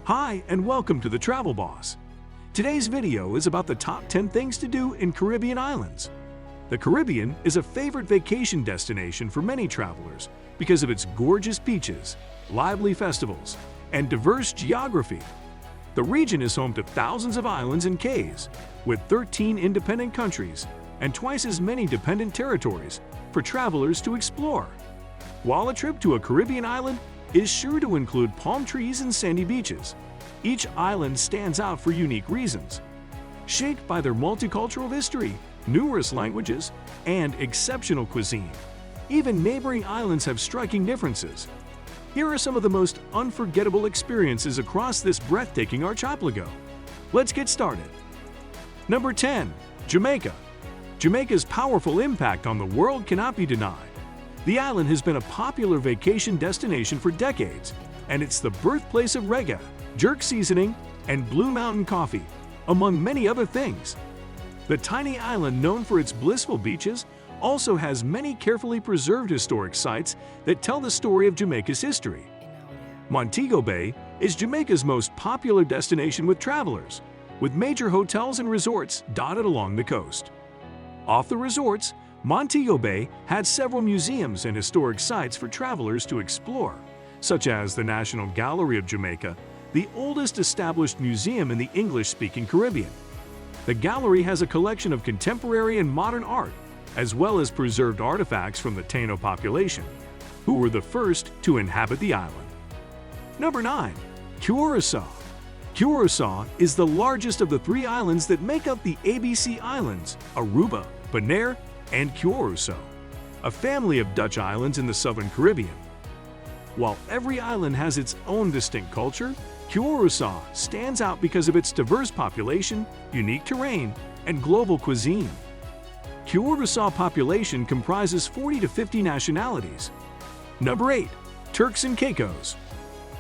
Hi and welcome to the Travel Boss. Today's video is about the top 10 things to do in Caribbean islands. The Caribbean is a favorite vacation destination for many travelers because of its gorgeous beaches, lively festivals, and diverse geography. The region is home to thousands of islands and cays, with 13 independent countries and twice as many dependent territories for travelers to explore. While a trip to a Caribbean island is sure to include palm trees and sandy beaches, each island stands out for unique reasons. Shaped by their multicultural history, numerous languages, and exceptional cuisine, even neighboring islands have striking differences. Here are some of the most unforgettable experiences across this breathtaking archipelago. Let's get started. Number 10. Jamaica. Jamaica's powerful impact on the world cannot be denied. The island has been a popular vacation destination for decades, and it's the birthplace of reggae, jerk seasoning, and Blue Mountain coffee, among many other things. The tiny island, known for its blissful beaches, also has many carefully preserved historic sites that tell the story of Jamaica's history. Montego Bay is Jamaica's most popular destination with travelers, with major hotels and resorts dotted along the coast. Off the resorts, Montego Bay had several museums and historic sites for travelers to explore, such as the National Gallery of Jamaica, the oldest established museum in the English-speaking Caribbean. The gallery has a collection of contemporary and modern art, as well as preserved artifacts from the Taino population, who were the first to inhabit the island. Number 9. Curacao. Curacao is the largest of the 3 islands that make up the ABC Islands, Aruba, Bonaire, and Curacao, a family of Dutch islands in the southern Caribbean. While every island has its own distinct culture, Curacao stands out because of its diverse population, unique terrain, and global cuisine. Curacao population comprises 40 to 50 nationalities. Number 8. Turks and Caicos.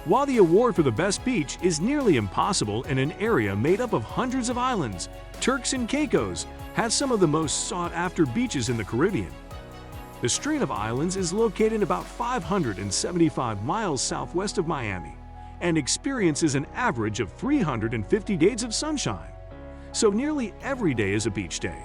While the award for the best beach is nearly impossible in an area made up of hundreds of islands, Turks and Caicos has some of the most sought-after beaches in the Caribbean. The string of islands is located about 575 miles southwest of Miami and experiences an average of 350 days of sunshine, so nearly every day is a beach day.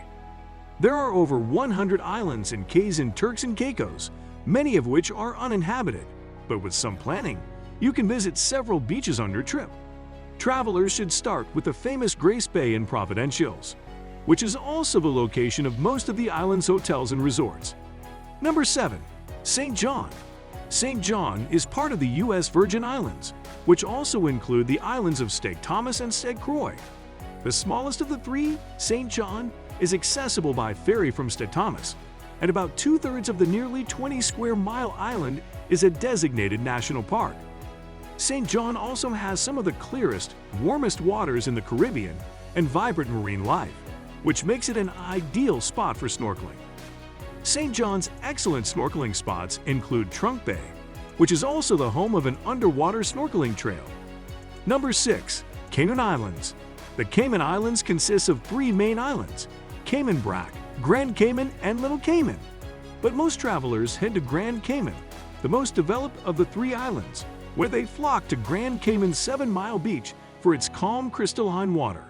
There are over 100 islands and cays in Turks and Caicos, many of which are uninhabited, but with some planning, you can visit several beaches on your trip. Travelers should start with the famous Grace Bay in Providenciales, which is also the location of most of the island's hotels and resorts. Number 7. St. John. St. John is part of the U.S. Virgin Islands, which also include the islands of St. Thomas and St. Croix. The smallest of the 3, St. John, is accessible by ferry from St. Thomas, and about 2/3 of the nearly 20-square-mile island is a designated national park. St. John also has some of the clearest, warmest waters in the Caribbean and vibrant marine life, which makes it an ideal spot for snorkeling. St. John's excellent snorkeling spots include Trunk Bay, which is also the home of an underwater snorkeling trail. Number 6. Cayman Islands. The Cayman Islands consists of 3 main islands: Cayman Brac, Grand Cayman, and Little Cayman. But most travelers head to Grand Cayman, the most developed of the 3 islands, where they flock to Grand Cayman's 7-mile beach for its calm, crystalline water.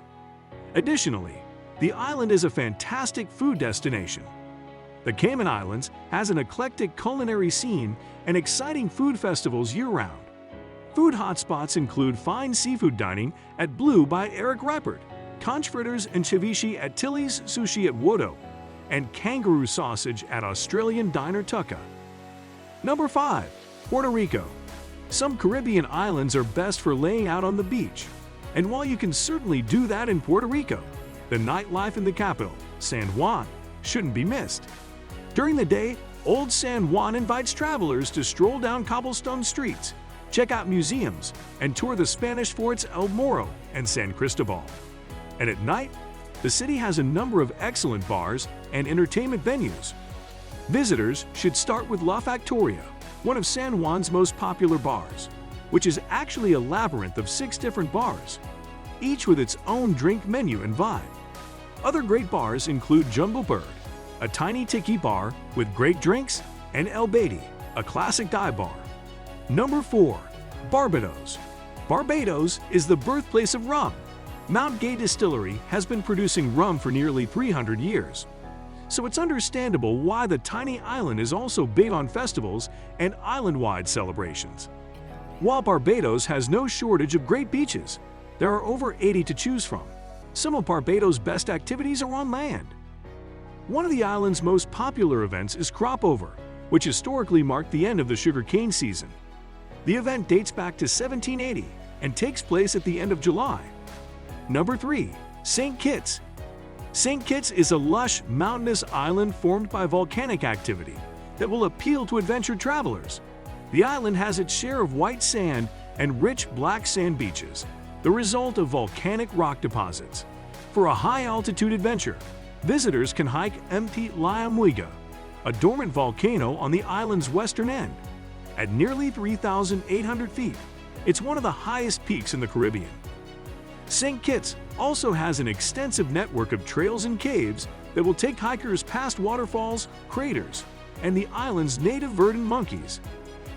Additionally, the island is a fantastic food destination. The Cayman Islands has an eclectic culinary scene and exciting food festivals year-round. Food hotspots include fine seafood dining at Blue by Eric Reipert, conch fritters and ceviche at Tilly's Sushi at Wodo, and kangaroo sausage at Australian Diner Tucka. Number 5. Puerto Rico. Some Caribbean islands are best for laying out on the beach, and while you can certainly do that in Puerto Rico, the nightlife in the capital, San Juan, shouldn't be missed. During the day, Old San Juan invites travelers to stroll down cobblestone streets, check out museums, and tour the Spanish forts El Morro and San Cristobal. And at night, the city has a number of excellent bars and entertainment venues. Visitors should start with La Factoria, one of San Juan's most popular bars, which is actually a labyrinth of 6 different bars, each with its own drink menu and vibe. Other great bars include Jumbo Bird, a tiny tiki bar with great drinks, and El Beatty, a classic dive bar. Number 4. Barbados. Barbados is the birthplace of rum. Mount Gay Distillery has been producing rum for nearly 300 years. So it's understandable why the tiny island is also big on festivals and island-wide celebrations. While Barbados has no shortage of great beaches, there are over 80 to choose from. Some of Barbados' best activities are on land. One of the island's most popular events is Crop Over, which historically marked the end of the sugarcane season. The event dates back to 1780 and takes place at the end of July. Number 3. St. Kitts. St. Kitts is a lush, mountainous island formed by volcanic activity that will appeal to adventure travelers. The island has its share of white sand and rich black sand beaches, the result of volcanic rock deposits. For a high-altitude adventure, visitors can hike Mt. Liamwiga, a dormant volcano on the island's western end. At nearly 3,800 feet, it's one of the highest peaks in the Caribbean. St. Kitts also has an extensive network of trails and caves that will take hikers past waterfalls, craters, and the island's native verdant monkeys.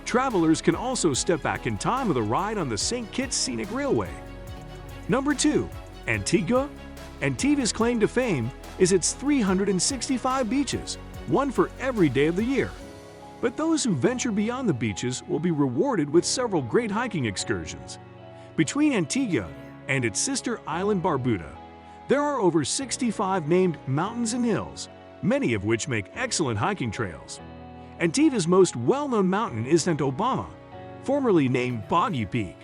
Travelers can also step back in time with a ride on the St. Kitts Scenic Railway. Number 2. Antigua. Antigua's claim to fame is its 365 beaches, one for every day of the year. But those who venture beyond the beaches will be rewarded with several great hiking excursions. Between Antigua and its sister island Barbuda, there are over 65 named mountains and hills, many of which make excellent hiking trails. Antigua's most well-known mountain is St. Obama, formerly named Boggy Peak.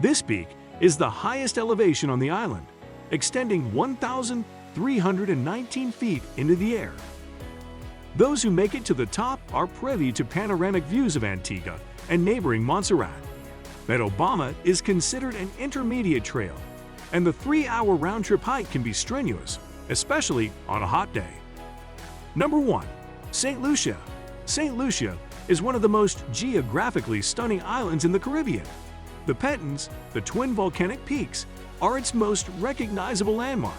This peak is the highest elevation on the island, extending 1,319 feet into the air. Those who make it to the top are privy to panoramic views of Antigua and neighboring Montserrat. Mt. Obama is considered an intermediate trail, and the 3-hour round-trip hike can be strenuous, especially on a hot day. Number 1. St. Lucia. St. Lucia is one of the most geographically stunning islands in the Caribbean. The Pentons, the twin volcanic peaks, are its most recognizable landmark,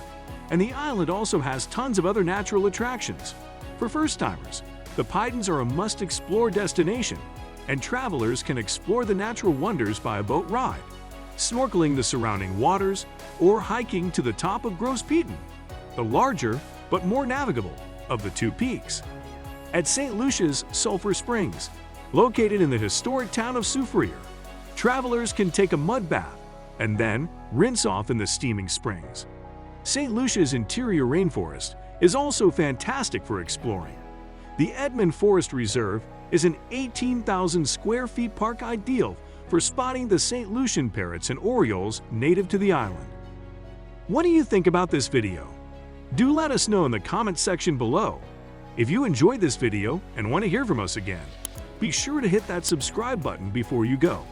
and the island also has tons of other natural attractions. For first-timers, the Pitons are a must-explore destination, and travelers can explore the natural wonders by a boat ride, snorkeling the surrounding waters, or hiking to the top of Gros Piton, the larger but more navigable of the two peaks. At St. Lucia's Sulphur Springs, located in the historic town of Soufriere, travelers can take a mud bath and then rinse off in the steaming springs. St. Lucia's interior rainforest is also fantastic for exploring. The Edmund Forest Reserve is an 18,000 square feet park ideal for spotting the St. Lucian parrots and orioles native to the island. What do you think about this video? Do let us know in the comment section below. If you enjoyed this video and want to hear from us again, be sure to hit that subscribe button before you go.